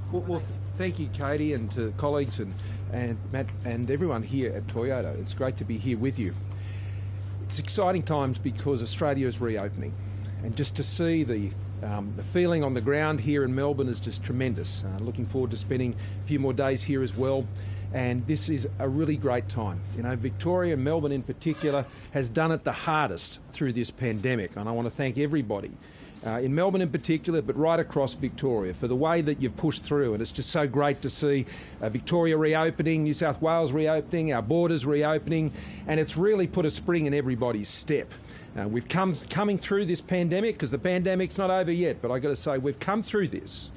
Well, thank you, Katie, and to colleagues and Matt and everyone here at Toyota. It's great to be here with you. It's exciting times because Australia is reopening, and just to see the feeling on the ground here in Melbourne is just tremendous. Looking forward to spending a few more days here as well. And this is a really great time. You know, Victoria and Melbourne in particular has done it the hardest through this pandemic, and I want to thank everybody in Melbourne in particular, but right across Victoria, for the way that you've pushed through. And it's just so great to see Victoria reopening, New South Wales reopening, our borders reopening, and it's really put a spring in everybody's step. We've coming through this pandemic, because the pandemic's not over yet, but I've got to say we've come through this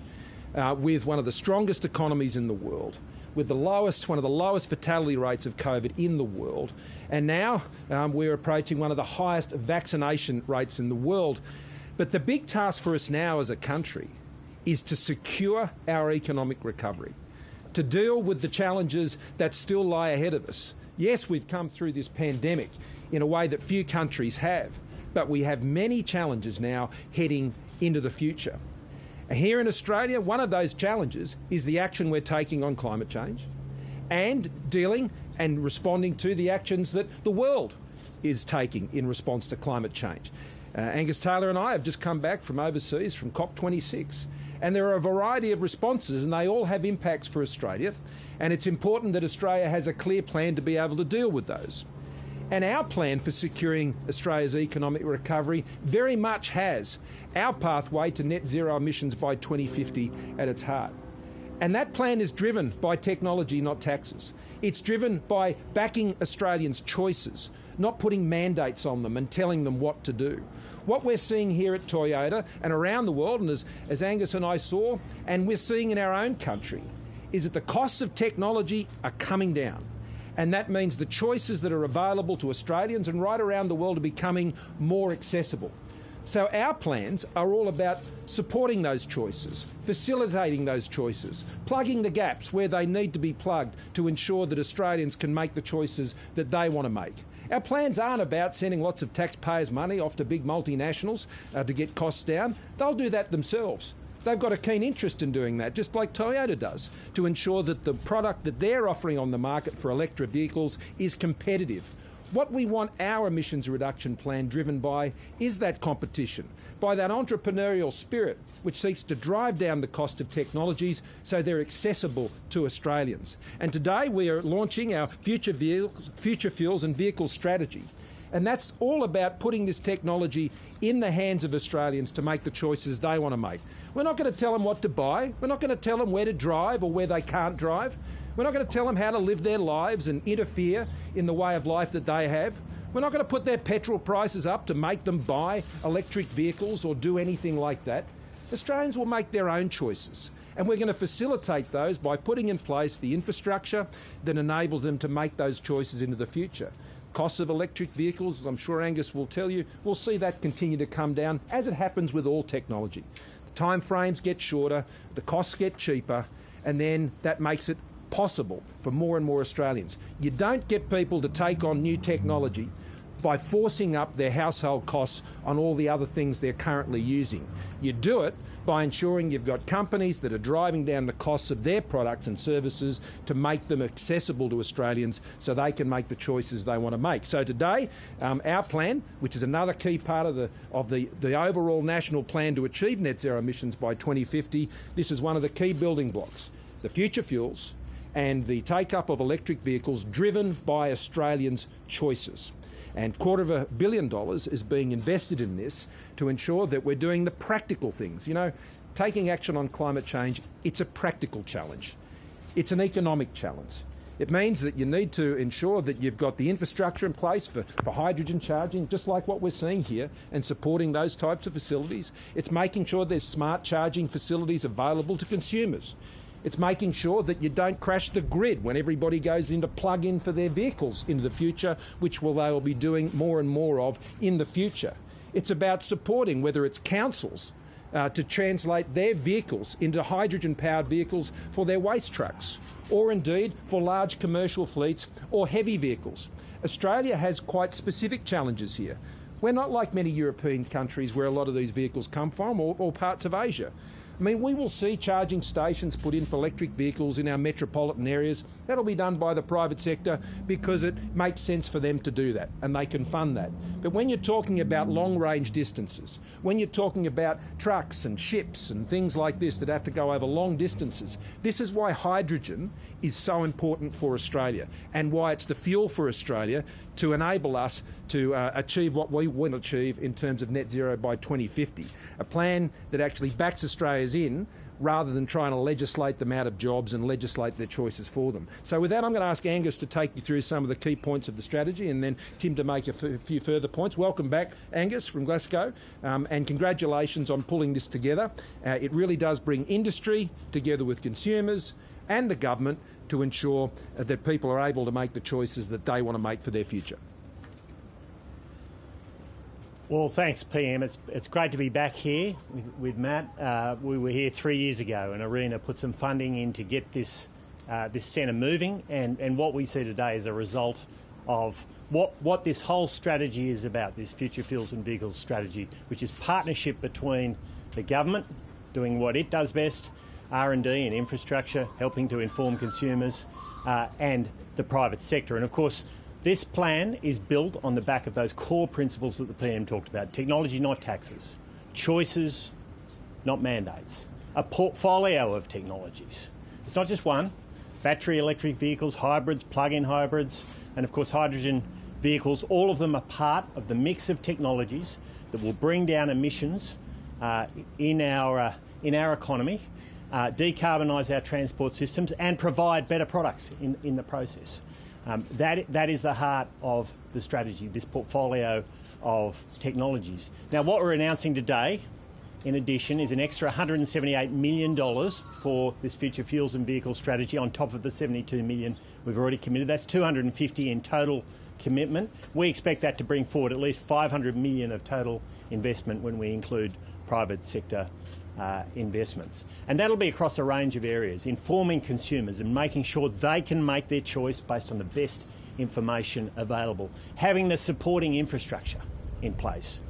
with one of the strongest economies in the world, with one of the lowest fatality rates of COVID in the world, and now we're approaching one of the highest vaccination rates in the world. But the big task for us now as a country is to secure our economic recovery, to deal with the challenges that still lie ahead of us. Yes, we've come through this pandemic in a way that few countries have, but we have many challenges now heading into the future. Here in Australia, one of those challenges is the action we're taking on climate change and dealing and responding to the actions that the world is taking in response to climate change. Angus Taylor and I have just come back from overseas from COP26, and there are a variety of responses and they all have impacts for Australia, and it's important that Australia has a clear plan to be able to deal with those. And our plan for securing Australia's economic recovery very much has our pathway to net zero emissions by 2050 at its heart. And that plan is driven by technology, not taxes. It's driven by backing Australians' choices, not putting mandates on them and telling them what to do. What we're seeing here at Toyota and around the world, and as Angus and I saw, and we're seeing in our own country, is that the costs of technology are coming down. And that means the choices that are available to Australians and right around the world are becoming more accessible. So our plans are all about supporting those choices, facilitating those choices, plugging the gaps where they need to be plugged to ensure that Australians can make the choices that they want to make. Our plans aren't about sending lots of taxpayers' money off to big multinationals to get costs down. They'll do that themselves. They've got a keen interest in doing that, just like Toyota does, to ensure that the product that they're offering on the market for electric vehicles is competitive. What we want our emissions reduction plan driven by is that competition, by that entrepreneurial spirit which seeks to drive down the cost of technologies so they're accessible to Australians. And today we are launching our future fuels and vehicles strategy. And that's all about putting this technology in the hands of Australians to make the choices they want to make. We're not going to tell them what to buy. We're not going to tell them where to drive or where they can't drive. We're not going to tell them how to live their lives and interfere in the way of life that they have. We're not going to put their petrol prices up to make them buy electric vehicles or do anything like that. Australians will make their own choices, and we're going to facilitate those by putting in place the infrastructure that enables them to make those choices into the future. Costs of electric vehicles, as I'm sure Angus will tell you, we'll see that continue to come down, as it happens with all technology. The time frames get shorter, the costs get cheaper, and then that makes it possible for more and more Australians. You don't get people to take on new technology by forcing up their household costs on all the other things they're currently using. You do it by ensuring you've got companies that are driving down the costs of their products and services to make them accessible to Australians so they can make the choices they want to make. So today, our plan, which is another key part of the overall national plan to achieve net zero emissions by 2050, this is one of the key building blocks. The future fuels and the take-up of electric vehicles driven by Australians' choices. And $250 million is being invested in this to ensure that we're doing the practical things. You know, taking action on climate change, it's a practical challenge. It's an economic challenge. It means that you need to ensure that you've got the infrastructure in place for hydrogen charging, just like what we're seeing here, and supporting those types of facilities. It's making sure there's smart charging facilities available to consumers. It's making sure that you don't crash the grid when everybody goes in to plug in for their vehicles into the future, which they will be doing more and more of in the future. It's about supporting, whether it's councils, to translate their vehicles into hydrogen-powered vehicles for their waste trucks, or indeed for large commercial fleets or heavy vehicles. Australia has quite specific challenges here. We're not like many European countries where a lot of these vehicles come from, or parts of Asia. I mean, we will see charging stations put in for electric vehicles in our metropolitan areas. That'll be done by the private sector because it makes sense for them to do that and they can fund that. But when you're talking about long-range distances, when you're talking about trucks and ships and things like this that have to go over long distances, this is why hydrogen is so important for Australia and why it's the fuel for Australia to enable us to achieve what we want to achieve in terms of net zero by 2050. A plan that actually backs Australians in rather than trying to legislate them out of jobs and legislate their choices for them. So with that, I'm going to ask Angus to take you through some of the key points of the strategy and then Tim to make a few further points. Welcome back, Angus, from Glasgow, and congratulations on pulling this together. It really does bring industry together with consumers and the government to ensure that people are able to make the choices that they want to make for their future. Well, thanks, PM. It's great to be back here with Matt. We were here 3 years ago, and Arena put some funding in to get this centre moving, and what we see today is a result of what this whole strategy is about, this Future Fuels and Vehicles strategy, which is partnership between the government doing what it does best, R&D and infrastructure, helping to inform consumers, and the private sector. And of course, this plan is built on the back of those core principles that the PM talked about. Technology, not taxes. Choices, not mandates. A portfolio of technologies. It's not just one. Battery electric vehicles, hybrids, plug-in hybrids, and of course hydrogen vehicles. All of them are part of the mix of technologies that will bring down emissions in our economy, decarbonise our transport systems and provide better products in the process. That is the heart of the strategy, this portfolio of technologies. Now, what we're announcing today, in addition, is an extra $178 million for this Future Fuels and Vehicles strategy on top of the $72 million we've already committed. That's $250 million in total commitment. We expect that to bring forward at least $500 million of total investment when we include private sector investments. And that'll be across a range of areas, informing consumers and making sure they can make their choice based on the best information available, having the supporting infrastructure in place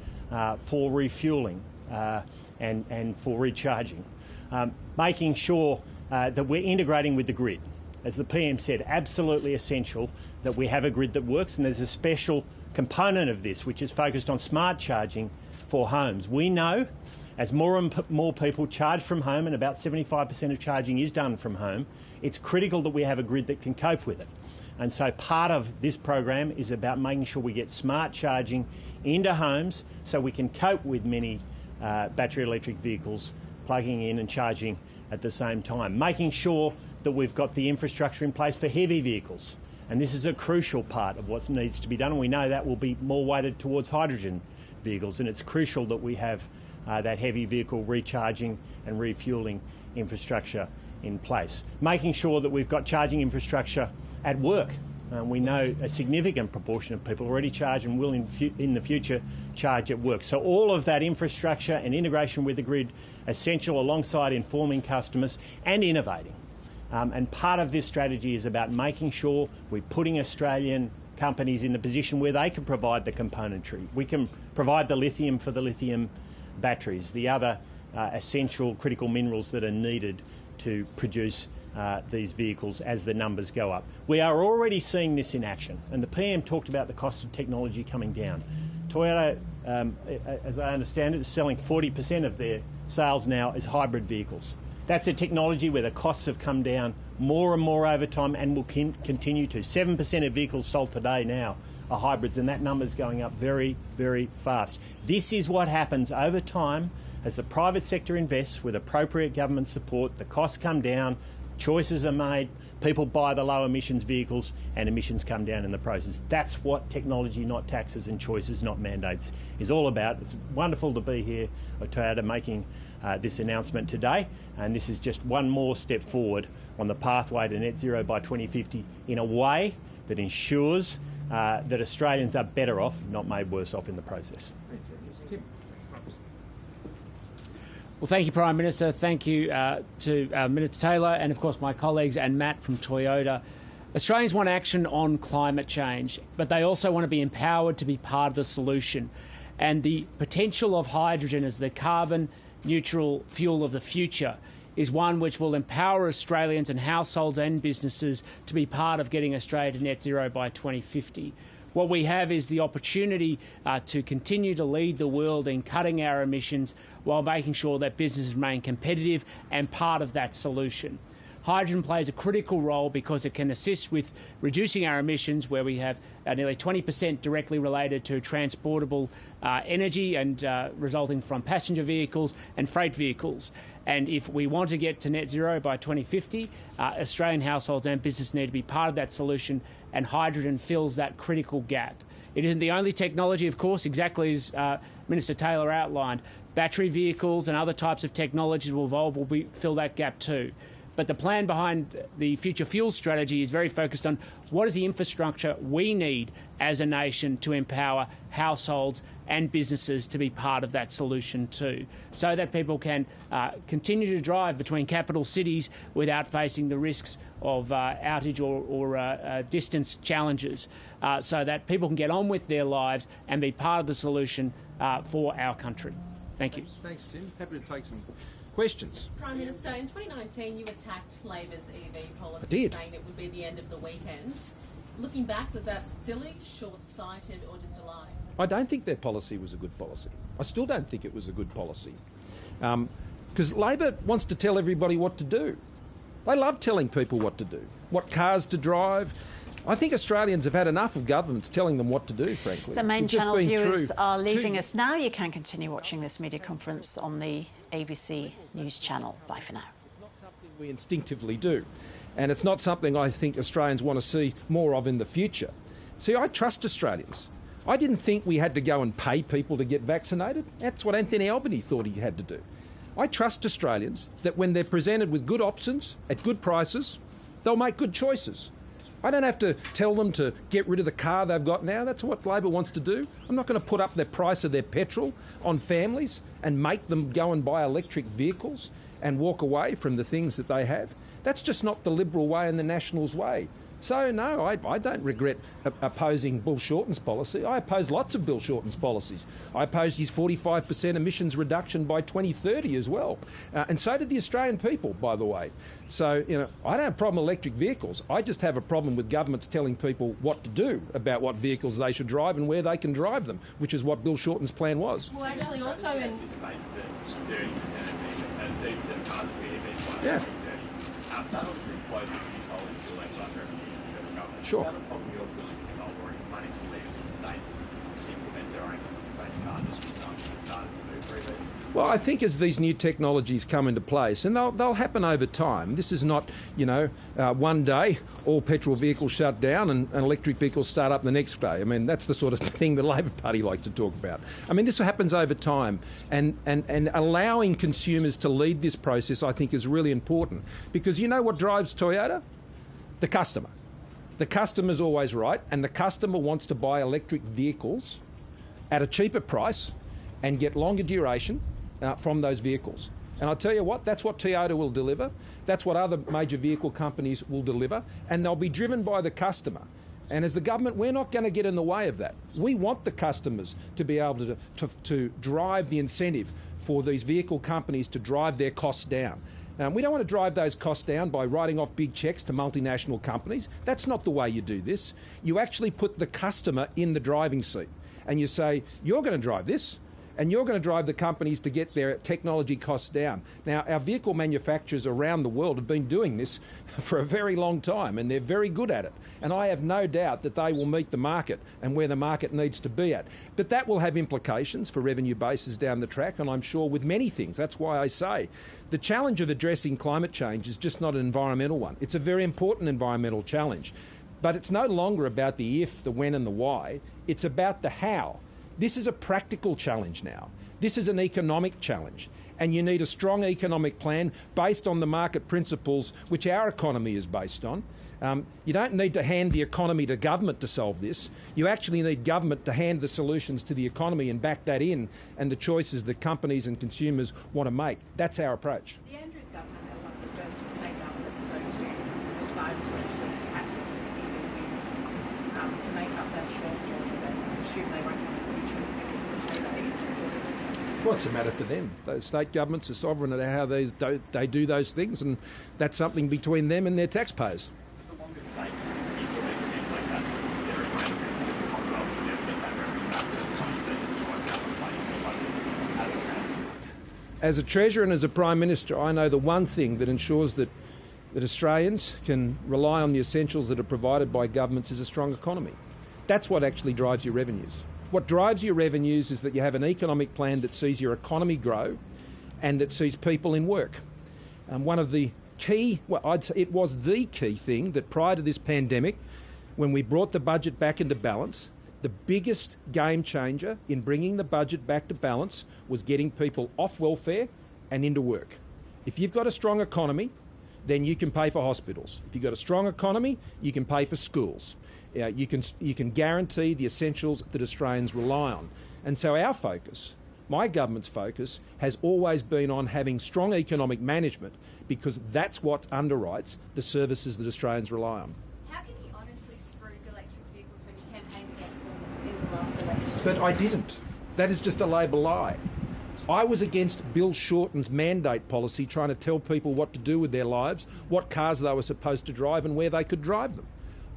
for refuelling and for recharging, making sure that we're integrating with the grid. As the PM said, absolutely essential that we have a grid that works, and there's a special component of this which is focused on smart charging for homes. We know as more and more people charge from home, and about 75% of charging is done from home, it's critical that we have a grid that can cope with it. And so part of this program is about making sure we get smart charging into homes so we can cope with many battery electric vehicles plugging in and charging at the same time. Making sure that we've got the infrastructure in place for heavy vehicles. And this is a crucial part of what needs to be done. We know that will be more weighted towards hydrogen vehicles, and it's crucial that we have that heavy vehicle recharging and refuelling infrastructure in place. Making sure that we've got charging infrastructure at work. We know a significant proportion of people already charge and will in the future charge at work. So all of that infrastructure and integration with the grid essential alongside informing customers and innovating. And part of this strategy is about making sure we're putting Australian companies in the position where they can provide the componentry. We can provide the lithium for the lithium batteries, the other essential critical minerals that are needed to produce these vehicles as the numbers go up. We are already seeing this in action, and the PM talked about the cost of technology coming down. Toyota, as I understand it, is selling 40% of their sales now as hybrid vehicles. That's a technology where the costs have come down more and more over time and will continue to. 7% of vehicles sold today now are hybrids, and that number is going up very, very fast. This is what happens over time as the private sector invests with appropriate government support. The costs come down, choices are made, people buy the low emissions vehicles, and emissions come down in the process. That's what technology, not taxes, and choices, not mandates, is all about. It's wonderful to be here at Toyota making this announcement today, and this is just one more step forward on the pathway to net zero by 2050 in a way that ensures that Australians are better off, not made worse off in the process. Well, thank you, Prime Minister. Thank you to Minister Taylor and, of course, my colleagues and Matt from Toyota. Australians want action on climate change, but they also want to be empowered to be part of the solution. And the potential of hydrogen as the carbon neutral fuel of the future is one which will empower Australians and households and businesses to be part of getting Australia to net zero by 2050. What we have is the opportunity to continue to lead the world in cutting our emissions while making sure that businesses remain competitive and part of that solution. Hydrogen plays a critical role because it can assist with reducing our emissions, where we have nearly 20% directly related to transportable energy and resulting from passenger vehicles and freight vehicles. And if we want to get to net zero by 2050, Australian households and business need to be part of that solution, and hydrogen fills that critical gap. It isn't the only technology, of course, exactly as Minister Taylor outlined. Battery vehicles and other types of technologies will evolve, fill that gap too. But the plan behind the future fuel strategy is very focused on what is the infrastructure we need as a nation to empower households and businesses to be part of that solution too, so that people can continue to drive between capital cities without facing the risks of outage or distance challenges, so that people can get on with their lives and be part of the solution for our country. Thank you. Thanks, Tim. Happy to take some questions. Prime Minister, in 2019 you attacked Labor's EV policy, saying it would be the end of the weekend. Looking back, was that silly, short-sighted or just a lie? I don't think their policy was a good policy. I still don't think it was a good policy. Because Labor wants to tell everybody what to do. They love telling people what to do, what cars to drive. I think Australians have had enough of governments telling them what to do, frankly. So main channel viewers are leaving us now. You can continue watching this media conference on the ABC News channel. Bye for now. It's not something we instinctively do, and it's not something I think Australians want to see more of in the future. See, I trust Australians. I didn't think we had to go and pay people to get vaccinated. That's what Anthony Albanese thought he had to do. I trust Australians that when they're presented with good options at good prices, they'll make good choices. I don't have to tell them to get rid of the car they've got now. That's what Labor wants to do. I'm not going to put up the price of their petrol on families and make them go and buy electric vehicles and walk away from the things that they have. That's just not the Liberal way and the Nationals way. So, no, I don't regret opposing Bill Shorten's policy. I oppose lots of Bill Shorten's policies. I opposed his 45% emissions reduction by 2030 as well. And so did the Australian people, by the way. So, I don't have a problem with electric vehicles. I just have a problem with governments telling people what to do about what vehicles they should drive and where they can drive them, which is what Bill Shorten's plan was. Well, actually, also in... Yeah. That obviously flows a huge hole in fuel excise revenue for the federal government. Sure. Is that a problem you're willing to solve, or any money to leave to the states to implement their own emissions-based car industry and started to move through these? Well, I think as these new technologies come into place, and they'll happen over time, this is not, one day all petrol vehicles shut down and electric vehicles start up the next day. I mean, that's the sort of thing the Labor Party likes to talk about. I mean, this happens over time, and allowing consumers to lead this process, I think, is really important. Because you know what drives Toyota? The customer. The customer's always right, and the customer wants to buy electric vehicles at a cheaper price and get longer duration from those vehicles. And I'll tell you what, that's what Toyota will deliver. That's what other major vehicle companies will deliver. And they'll be driven by the customer. And as the government, we're not going to get in the way of that. We want the customers to be able to drive the incentive for these vehicle companies to drive their costs down. We don't want to drive those costs down by writing off big cheques to multinational companies. That's not the way you do this. You actually put the customer in the driving seat. And you say, you're going to drive this, and you're going to drive the companies to get their technology costs down. Now, our vehicle manufacturers around the world have been doing this for a very long time, and they're very good at it. And I have no doubt that they will meet the market and where the market needs to be at. But that will have implications for revenue bases down the track, and I'm sure with many things. That's why I say the challenge of addressing climate change is just not an environmental one. It's a very important environmental challenge. But it's no longer about the if, the when and the why. It's about the how. This is a practical challenge now. This is an economic challenge. And you need a strong economic plan based on the market principles which our economy is based on. You don't need to hand the economy to government to solve this. You actually need government to hand the solutions to the economy and back that in, and the choices that companies and consumers want to make. That's our approach. The Andrews government are one of the first state governments though to decide to actually tax to make up that shortfall that they assume they won't have the future as holidays. What's the matter for them? Those state governments are sovereign at how they do those things, and that's something between them and their taxpayers. The longer states implement schemes like that, there remain a risk that the Commonwealth will never get that revenue back that it's money that it won't be able to place in the budget as a rent. As a Treasurer and as a Prime Minister, I know the one thing that ensures that Australians can rely on the essentials that are provided by governments is a strong economy. That's what actually drives your revenues. What drives your revenues is that you have an economic plan that sees your economy grow and that sees people in work. One of the key, well, I'd say it was the key thing that prior to this pandemic, when we brought the budget back into balance, the biggest game changer in bringing the budget back to balance was getting people off welfare and into work. If you've got a strong economy, then you can pay for hospitals. If you've got a strong economy, you can pay for schools. You can guarantee the essentials that Australians rely on. And so our focus, my government's focus, has always been on having strong economic management because that's what underwrites the services that Australians rely on. How can you honestly spruik electric vehicles when you campaigned against them in the last election? But I didn't. That is just a Labor lie. I was against Bill Shorten's mandate policy trying to tell people what to do with their lives, what cars they were supposed to drive and where they could drive them.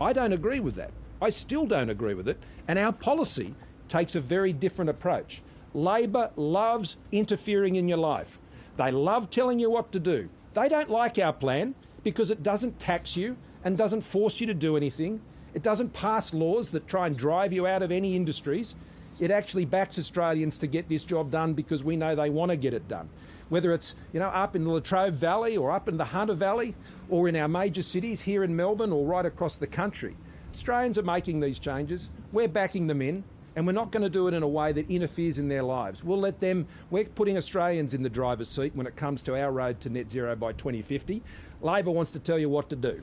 I don't agree with that. I still don't agree with it. And our policy takes a very different approach. Labor loves interfering in your life. They love telling you what to do. They don't like our plan because it doesn't tax you and doesn't force you to do anything. It doesn't pass laws that try and drive you out of any industries. It actually backs Australians to get this job done because we know they want to get it done. Whether it's, up in the Latrobe Valley or up in the Hunter Valley or in our major cities here in Melbourne or right across the country. Australians are making these changes. We're backing them in, and we're not going to do it in a way that interferes in their lives. We're putting Australians in the driver's seat when it comes to our road to net zero by 2050. Labor wants to tell you what to do.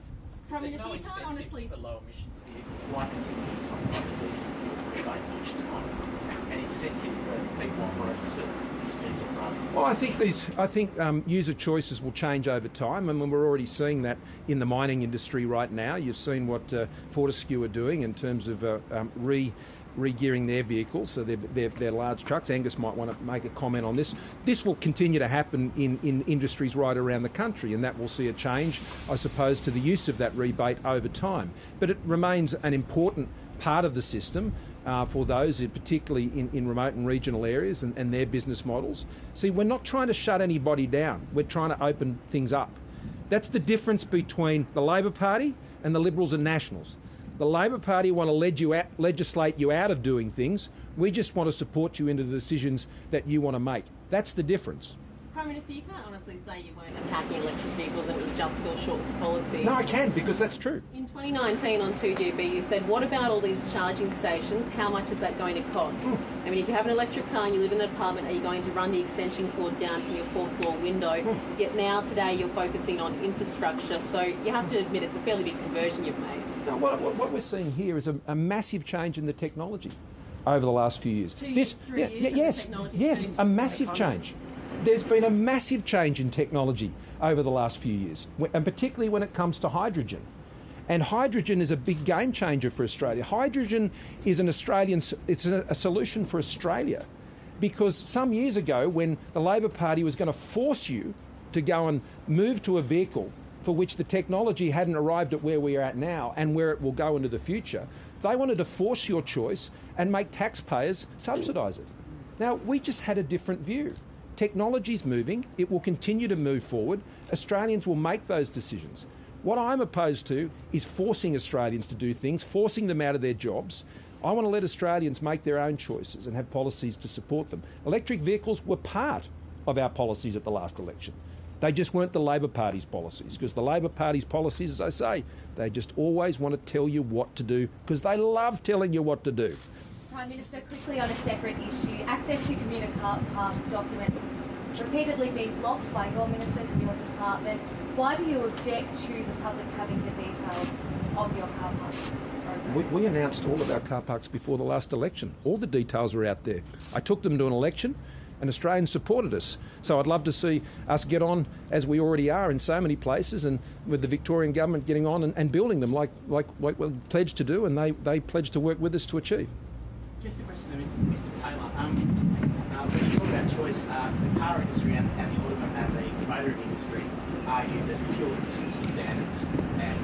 Prime There's Minister, no you can't incentives honestly... for low emissions vehicles. Why continue with something like the diesel fuel rebate, which is kind of an incentive for people operating to use diesel rather than... Well, I think user choices will change over time. I mean, we're already seeing that in the mining industry right now. You've seen what Fortescue are doing in terms of re-gearing their vehicles, so they're large trucks. Angus might want to make a comment on this. This will continue to happen in industries right around the country, and that will see a change, I suppose, to the use of that rebate over time. But it remains an important part of the system for those, particularly in remote and regional areas and their business models. See, we're not trying to shut anybody down. We're trying to open things up. That's the difference between the Labor Party and the Liberals and Nationals. The Labor Party want to legislate you out of doing things. We just want to support you into the decisions that you want to make. That's the difference. Prime Minister, you can't honestly say you weren't attacking electric vehicles and it was just Bill Shorten's policy. No, I can, because that's true. In 2019 on 2GB, you said, what about all these charging stations? How much is that going to cost? I mean, if you have an electric car and you live in an apartment, are you going to run the extension cord down from your fourth floor window? Yet now, today, you're focusing on infrastructure. So you have to admit it's a fairly big conversion you've made. No, what we're seeing here is a massive change in the technology over the last few years. 3 years Yes, a massive change. There's been a massive change in technology over the last few years, and particularly when it comes to hydrogen. And hydrogen is a big game changer for Australia. Hydrogen is it's a solution for Australia, because some years ago, when the Labor Party was going to force you to go and move to a vehicle for which the technology hadn't arrived at where we are at now and where it will go into the future, they wanted to force your choice and make taxpayers subsidise it. Now, we just had a different view. Technology's moving, it will continue to move forward. Australians will make those decisions. What I'm opposed to is forcing Australians to do things, forcing them out of their jobs. I want to let Australians make their own choices and have policies to support them. Electric vehicles were part of our policies at the last election. They just weren't the Labor Party's policies, because the Labor Party's policies, as I say, they just always want to tell you what to do, because they love telling you what to do. Prime Minister, quickly on a separate issue, access to community car park documents has repeatedly been blocked by your ministers in your department. Why do you object to the public having the details of your car parks? We announced all of our car parks before the last election. All the details are out there. I took them to an election, and Australians supported us. So I'd love to see us get on, as we already are in so many places, and with the Victorian government getting on and building them like we pledged to do, and they pledged to work with us to achieve. Just a question to Mr. Taylor. When you talk about choice, the car industry and the motoring industry argue that fuel efficiency standards and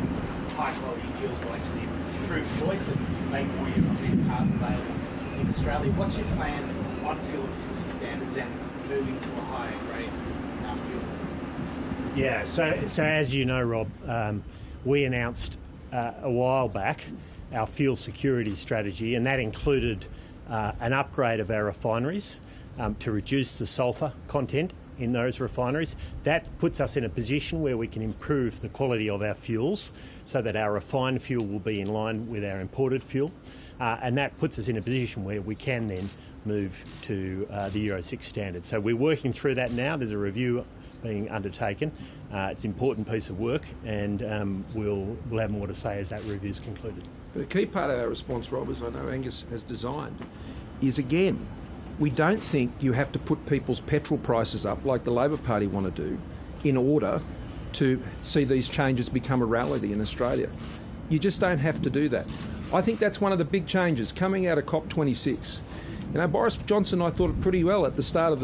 high quality fuels will actually improve choice and make more electric cars available in Australia. What's your plan on fuel efficiency standards and moving to a higher grade fuel? Yeah, so as you know, Rob, we announced a while back our fuel security strategy, and that included an upgrade of our refineries to reduce the sulphur content in those refineries. That puts us in a position where we can improve the quality of our fuels so that our refined fuel will be in line with our imported fuel. And that puts us in a position where we can then move to the Euro 6 standard. So we're working through that now. There's a review being undertaken. It's an important piece of work, and we'll have more to say as that review is concluded. But a key part of our response, Rob, as I know Angus has designed, is again, we don't think you have to put people's petrol prices up like the Labor Party want to do in order to see these changes become a reality in Australia. You just don't have to do that. I think that's one of the big changes coming out of COP26. You know, Boris Johnson, I thought it pretty well at the start of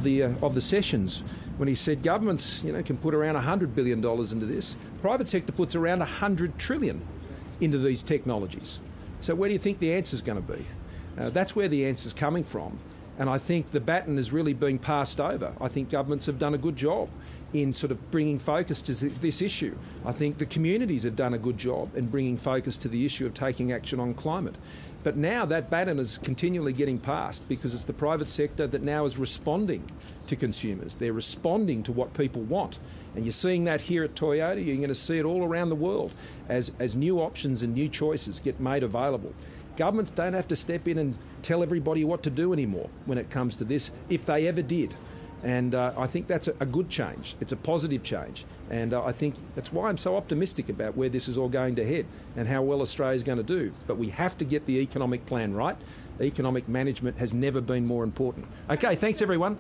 the sessions when he said governments, can put around $100 billion into this. Private sector puts around $100 trillion into these technologies. So where do you think the answer's going to be? That's where the answer's coming from. And I think the baton is really being passed over. I think governments have done a good job in sort of bringing focus to this issue. I think the communities have done a good job in bringing focus to the issue of taking action on climate. But now that baton is continually getting passed because it's the private sector that now is responding to consumers. They're responding to what people want. And you're seeing that here at Toyota. You're going to see it all around the world as new options and new choices get made available. Governments don't have to step in and tell everybody what to do anymore when it comes to this, if they ever did. And I think that's a good change. It's a positive change. And I think that's why I'm so optimistic about where this is all going to head and how well Australia's going to do. But we have to get the economic plan right. Economic management has never been more important. Okay, thanks everyone.